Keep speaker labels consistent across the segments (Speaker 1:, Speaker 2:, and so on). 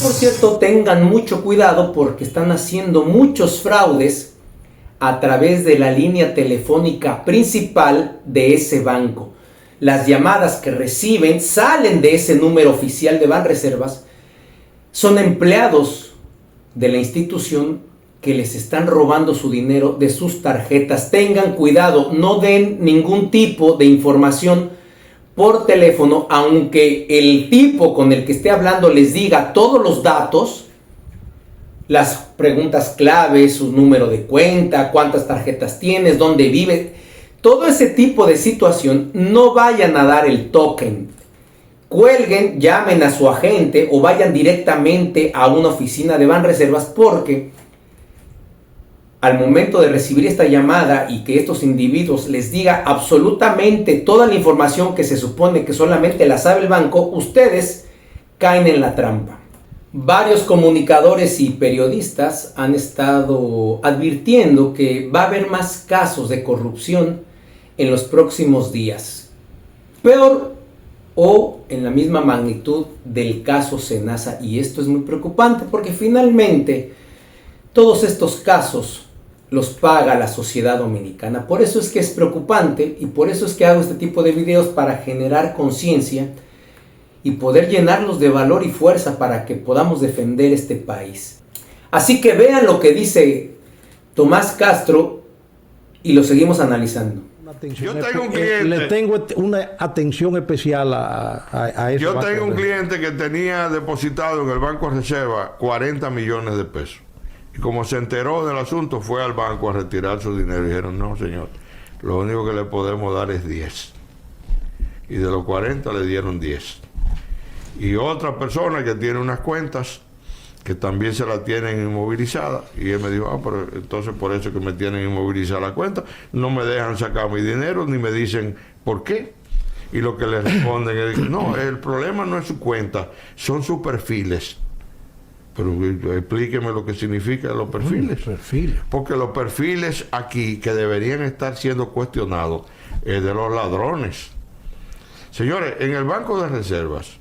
Speaker 1: por cierto, tengan mucho cuidado porque están haciendo muchos fraudes a través de la línea telefónica principal de ese banco. Las llamadas que reciben salen de ese número oficial de Banreservas, son empleados de la institución que les están robando su dinero de sus tarjetas. Tengan cuidado, no den ningún tipo de información por teléfono, aunque el tipo con el que esté hablando les diga todos los datos, las preguntas claves, su número de cuenta, cuántas tarjetas tienes, dónde vives, todo ese tipo de situación. No vayan a dar el token, cuelguen, llamen a su agente o vayan directamente a una oficina de Banreservas, porque al momento de recibir esta llamada y que estos individuos les diga absolutamente toda la información que se supone que solamente la sabe el banco, ustedes caen en la trampa. Varios comunicadores y periodistas han estado advirtiendo que va a haber más casos de corrupción en los próximos días. Peor o en la misma magnitud del caso Senasa, y esto es muy preocupante porque finalmente todos estos casos los paga la sociedad dominicana. Por eso es que es preocupante y por eso es que hago este tipo de videos, para generar conciencia y poder llenarlos de valor y fuerza para que podamos defender este país. Así que vean lo que dice Tomás Castro y lo seguimos analizando.
Speaker 2: Yo tengo un cliente.
Speaker 3: Le tengo una atención especial a eso.
Speaker 2: Yo tengo un cliente que tenía depositado en el Banco Reserva 40 millones de pesos. Y como se enteró del asunto, fue al banco a retirar su dinero. Y dijeron, no, señor, lo único que le podemos dar es 10. Y de los 40 le dieron 10. Y otra persona que tiene unas cuentas que también se la tienen inmovilizada, y él me dijo, pero entonces por eso que me tienen inmovilizada la cuenta, no me dejan sacar mi dinero, ni me dicen por qué. Y lo que le responden es, no, el problema no es su cuenta, son sus perfiles. Pero explíqueme lo que significa los perfiles. Porque los perfiles aquí que deberían estar siendo cuestionados es de los ladrones. Señores, en el Banco de Reservas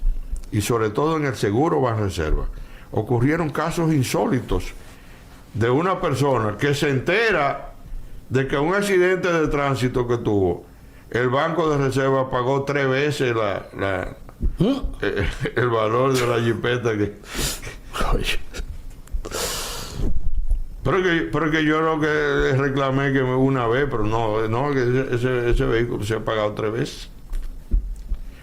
Speaker 2: y sobre todo en el Seguro Banreservas ocurrieron casos insólitos de una persona que se entera de que un accidente de tránsito que tuvo, el Banco de Reserva pagó 3 veces el valor de la jipeta que... Pero que yo lo que reclamé que una vez, pero no que ese vehículo se ha pagado 3 veces.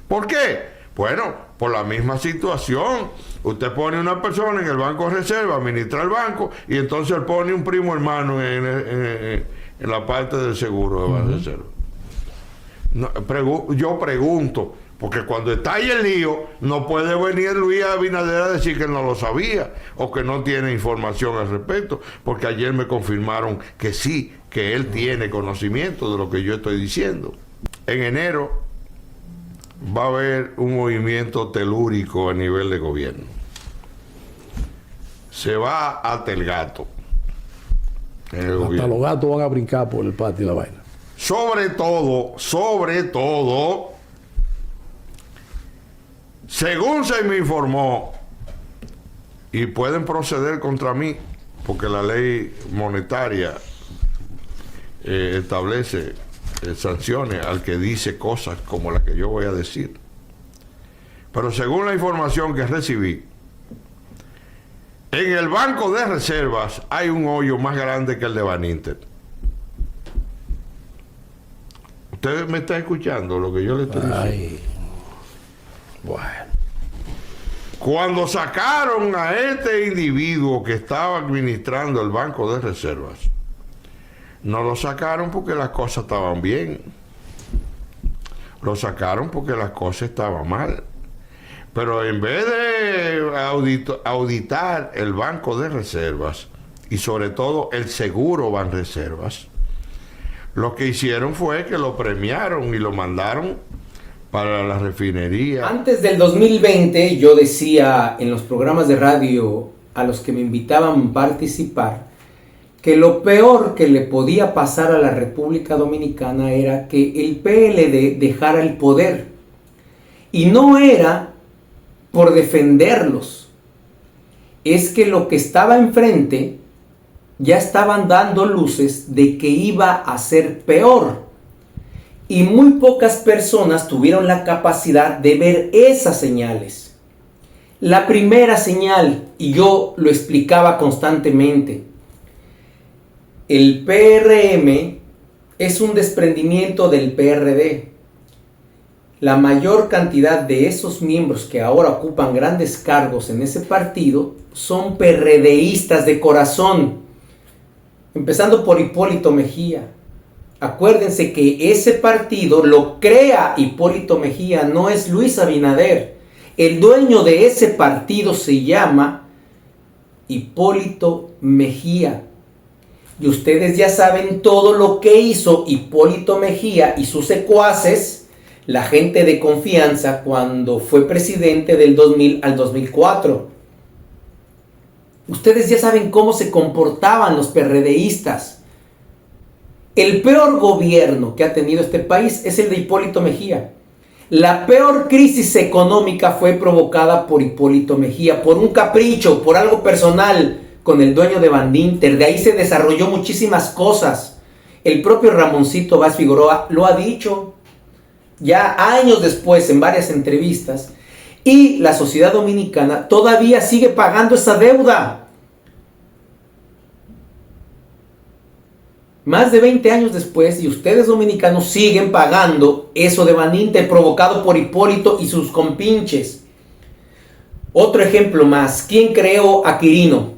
Speaker 2: ¿Por qué? Bueno, por la misma situación. Usted pone una persona en el Banco de Reserva, administra el banco, y entonces él pone un primo hermano en la parte del seguro de Banco de Reserva. No, yo pregunto, porque cuando está ahí el lío, no puede venir Luis Abinader a decir que no lo sabía o que no tiene información al respecto, porque ayer me confirmaron que sí, que él tiene conocimiento de lo que yo estoy diciendo. En enero va a haber un movimiento telúrico a nivel de gobierno. Se va hasta el gato.
Speaker 3: Hasta los gatos van a brincar por el patio y la vaina.
Speaker 2: Sobre todo, según se me informó, y pueden proceder contra mí, porque la ley monetaria establece sanciones al que dice cosas como las que yo voy a decir. Pero según la información que recibí, en el Banco de Reservas hay un hoyo más grande que el de Baninter. ¿Usted me está escuchando lo que yo le estoy diciendo?
Speaker 3: Bueno.
Speaker 2: Cuando sacaron a este individuo que estaba administrando el Banco de Reservas, no lo sacaron porque las cosas estaban bien. Lo sacaron porque las cosas estaban mal. Pero en vez de auditar el Banco de Reservas y sobre todo el Seguro Banreservas, lo que hicieron fue que lo premiaron y lo mandaron para la refinería.
Speaker 1: Antes del 2020 yo decía en los programas de radio a los que me invitaban a participar que lo peor que le podía pasar a la República Dominicana era que el PLD dejara el poder. Y no era por defenderlos, es que lo que estaba enfrente ya estaban dando luces de que iba a ser peor. Y muy pocas personas tuvieron la capacidad de ver esas señales. La primera señal, y yo lo explicaba constantemente, el PRM es un desprendimiento del PRD. La mayor cantidad de esos miembros que ahora ocupan grandes cargos en ese partido son PRDistas de corazón, empezando por Hipólito Mejía. Acuérdense que ese partido lo crea Hipólito Mejía, no es Luis Abinader. El dueño de ese partido se llama Hipólito Mejía. Y ustedes ya saben todo lo que hizo Hipólito Mejía y sus secuaces, la gente de confianza, cuando fue presidente del 2000 al 2004. Ustedes ya saben cómo se comportaban los PRDistas. El peor gobierno que ha tenido este país es el de Hipólito Mejía. La peor crisis económica fue provocada por Hipólito Mejía, por un capricho, por algo personal con el dueño de Bandinter. De ahí se desarrolló muchísimas cosas. El propio Ramoncito Vaz Figueroa lo ha dicho ya años después en varias entrevistas. Y la sociedad dominicana todavía sigue pagando esa deuda. Más de 20 años después, y ustedes dominicanos siguen pagando eso de Bandinter provocado por Hipólito y sus compinches. Otro ejemplo más. ¿Quién creó a Quirino?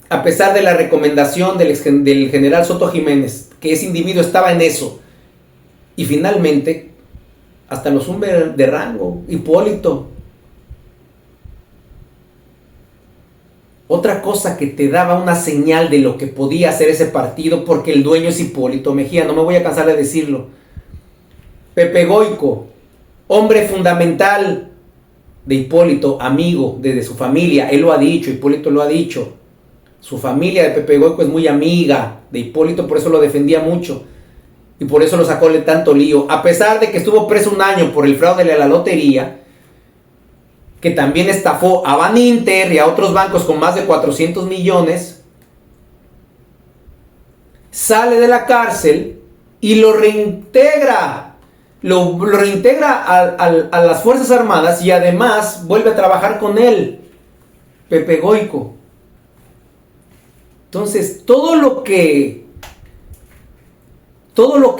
Speaker 1: A pesar de la recomendación del general Soto Jiménez, que ese individuo estaba en eso. Y finalmente, hasta lo sube de rango, Hipólito. Otra cosa que te daba una señal de lo que podía hacer ese partido, porque el dueño es Hipólito Mejía, no me voy a cansar de decirlo. Pepe Goico, hombre fundamental de Hipólito, amigo desde su familia, él lo ha dicho, Hipólito lo ha dicho. Su familia de Pepe Goico es muy amiga de Hipólito, por eso lo defendía mucho. Y por eso lo sacó de tanto lío. A pesar de que estuvo preso un año por el fraude de la lotería, que también estafó a Baninter y a otros bancos con más de 400 millones, sale de la cárcel y lo reintegra. Lo reintegra a las Fuerzas Armadas y además vuelve a trabajar con él, Pepe Goico. Entonces, todo lo que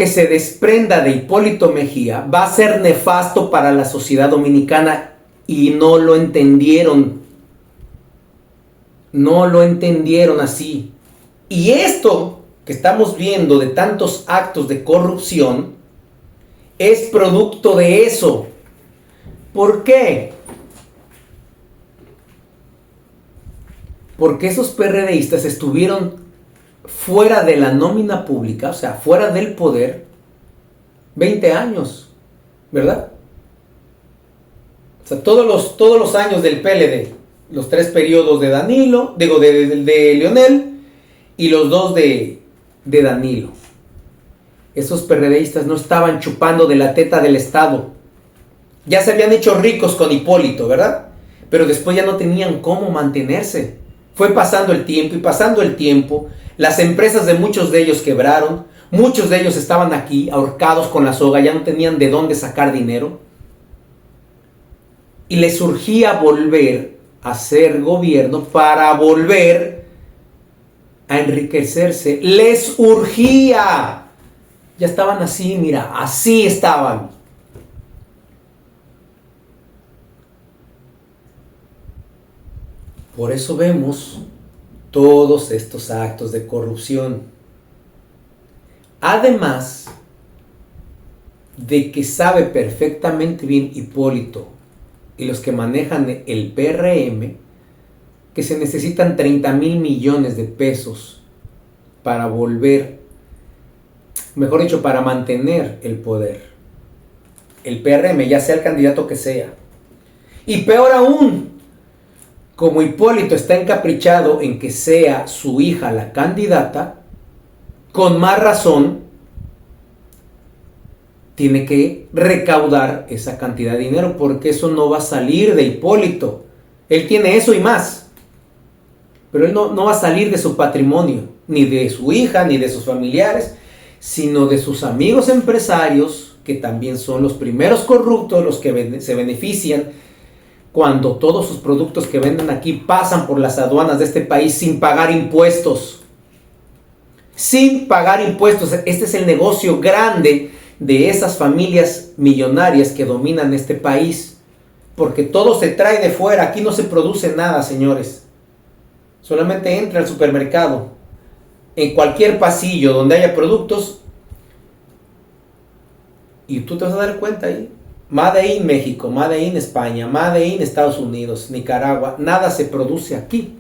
Speaker 1: se desprenda de Hipólito Mejía va a ser nefasto para la sociedad dominicana. Y no lo entendieron. No lo entendieron así. Y esto que estamos viendo de tantos actos de corrupción es producto de eso. ¿Por qué? Porque esos PRDistas estuvieron fuera de la nómina pública, o sea, fuera del poder, 20 años, ¿verdad? O sea, todos los años del PLD, los 3 periodos de Danilo, de Leonel, y los 2 de Danilo. Esos PRDistas no estaban chupando de la teta del Estado. Ya se habían hecho ricos con Hipólito, ¿verdad? Pero después ya no tenían cómo mantenerse. Fue pasando el tiempo y pasando el tiempo. Las empresas de muchos de ellos quebraron. Muchos de ellos estaban aquí ahorcados con la soga, ya no tenían de dónde sacar dinero. Y les surgía volver a ser gobierno para volver a enriquecerse. Les urgía. Ya estaban así, mira, así estaban. Por eso vemos todos estos actos de corrupción. Además de que sabe perfectamente bien Hipólito y los que manejan el PRM, que se necesitan 30,000 millones de pesos para volver, mejor dicho, para mantener el poder. El PRM, ya sea el candidato que sea. Y peor aún, como Hipólito está encaprichado en que sea su hija la candidata, con más razón tiene que recaudar esa cantidad de dinero, porque eso no va a salir de Hipólito. Él tiene eso y más. pero él no va a salir de su patrimonio, ni de su hija, ni de sus familiares, sino de sus amigos empresarios, que también son los primeros corruptos, los que se benefician cuando todos sus productos que venden aquí pasan por las aduanas de este país sin pagar impuestos. Sin pagar impuestos. Este es el negocio grande de esas familias millonarias que dominan este país. Porque todo se trae de fuera. Aquí no se produce nada, señores. Solamente entra al supermercado. En cualquier pasillo donde haya productos. Y tú te vas a dar cuenta ahí. Made in México, Made in España, Made in Estados Unidos, Nicaragua. Nada se produce aquí.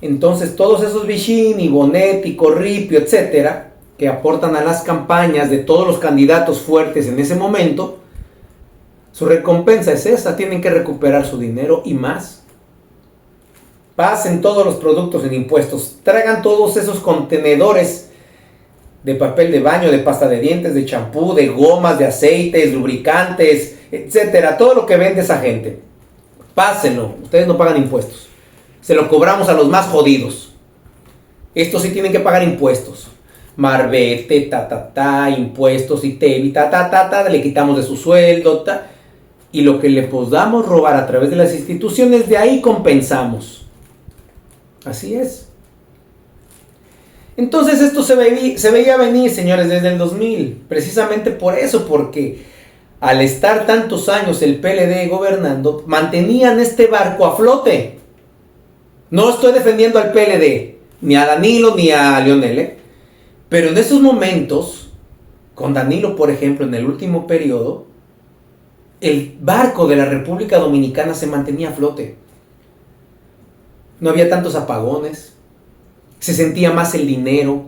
Speaker 1: Entonces todos esos Vicini, Bonetti, Corripio, etcétera, que aportan a las campañas de todos los candidatos fuertes en ese momento, su recompensa es esa, tienen que recuperar su dinero y más. Pasen todos los productos en impuestos, traigan todos esos contenedores de papel de baño, de pasta de dientes, de champú, de gomas, de aceites, lubricantes, etcétera, todo lo que vende esa gente. Pásenlo, ustedes no pagan impuestos. Se lo cobramos a los más jodidos. Estos sí tienen que pagar impuestos. Marbete, impuestos, ITEVI, le quitamos de su sueldo, y lo que le podamos robar a través de las instituciones, de ahí compensamos. Así es. Entonces esto se veía venir, señores, desde el 2000. Precisamente por eso, porque al estar tantos años el PLD gobernando, mantenían este barco a flote. No estoy defendiendo al PLD, ni a Danilo, ni a Leonel, pero en esos momentos, con Danilo, por ejemplo, en el último periodo, el barco de la República Dominicana se mantenía a flote. No había tantos apagones, se sentía más el dinero.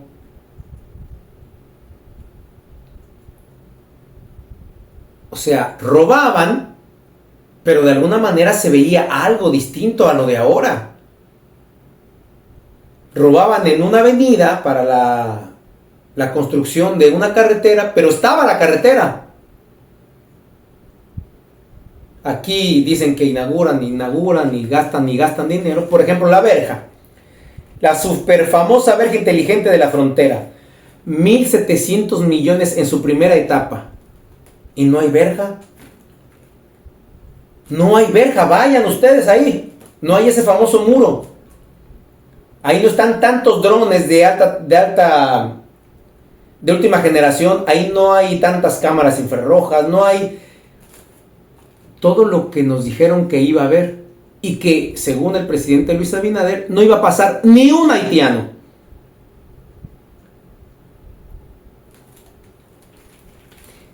Speaker 1: O sea, robaban, pero de alguna manera se veía algo distinto a lo de ahora. Robaban en una avenida para la construcción de una carretera, pero estaba la carretera. Aquí dicen que inauguran y gastan dinero. Por ejemplo, la verja. La super famosa verja inteligente de la frontera. 1.700 millones en su primera etapa. ¿Y no hay verja? No hay verja, vayan ustedes ahí. No hay ese famoso muro. Ahí no están tantos drones de última generación. Ahí no hay tantas cámaras infrarrojas. No hay todo lo que nos dijeron que iba a haber. Y que, según el presidente Luis Abinader, no iba a pasar ni un haitiano.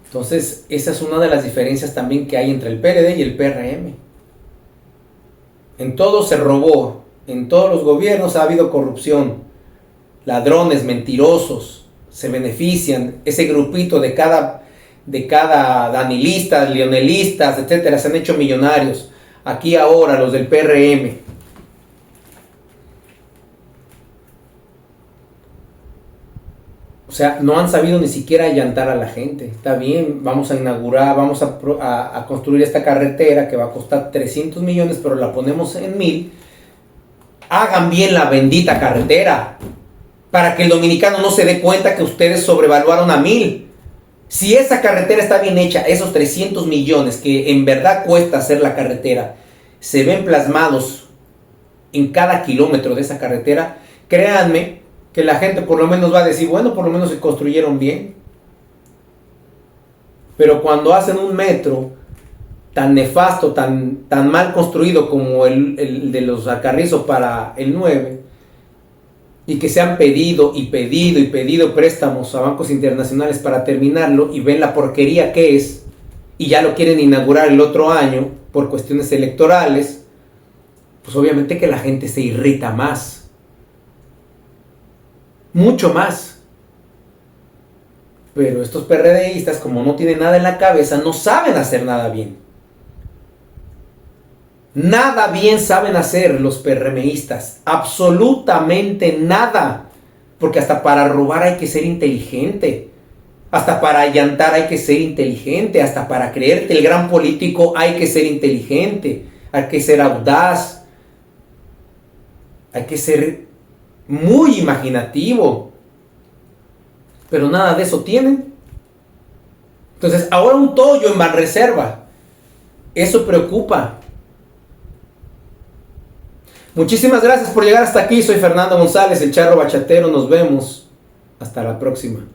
Speaker 1: Entonces, esa es una de las diferencias también que hay entre el PRD y el PRM. En todo se robó. En todos los gobiernos ha habido corrupción, ladrones, mentirosos, se benefician, ese grupito de cada danilistas, leonelistas, etcétera, se han hecho millonarios. Aquí ahora los del PRM. O sea, no han sabido ni siquiera allantar a la gente. Está bien, vamos a inaugurar, vamos a construir esta carretera que va a costar 300 millones, pero la ponemos en 1,000. Hagan bien la bendita carretera para que el dominicano no se dé cuenta que ustedes sobrevaluaron a 1,000. Si esa carretera está bien hecha, esos 300 millones que en verdad cuesta hacer la carretera, se ven plasmados en cada kilómetro de esa carretera, créanme que la gente por lo menos va a decir, bueno, por lo menos se construyeron bien. Pero cuando hacen un metro tan nefasto, tan mal construido como el de los Alcarrizos para el 9, y que se han pedido préstamos a bancos internacionales para terminarlo, y ven la porquería que es, y ya lo quieren inaugurar el otro año por cuestiones electorales, pues obviamente que la gente se irrita más, mucho más. Pero estos PRDistas, como no tienen nada en la cabeza, no saben hacer nada bien. Nada bien saben hacer los PRMistas, absolutamente nada, porque hasta para robar hay que ser inteligente, hasta para allantar hay que ser inteligente, hasta para creerte el gran político hay que ser inteligente, hay que ser audaz. Hay que ser muy imaginativo. Pero nada de eso tienen. Entonces, ahora un tollo en Banreserva. Eso preocupa. Muchísimas gracias por llegar hasta aquí. Soy Fernando González, el Charro Bachatero. Nos vemos. Hasta la próxima.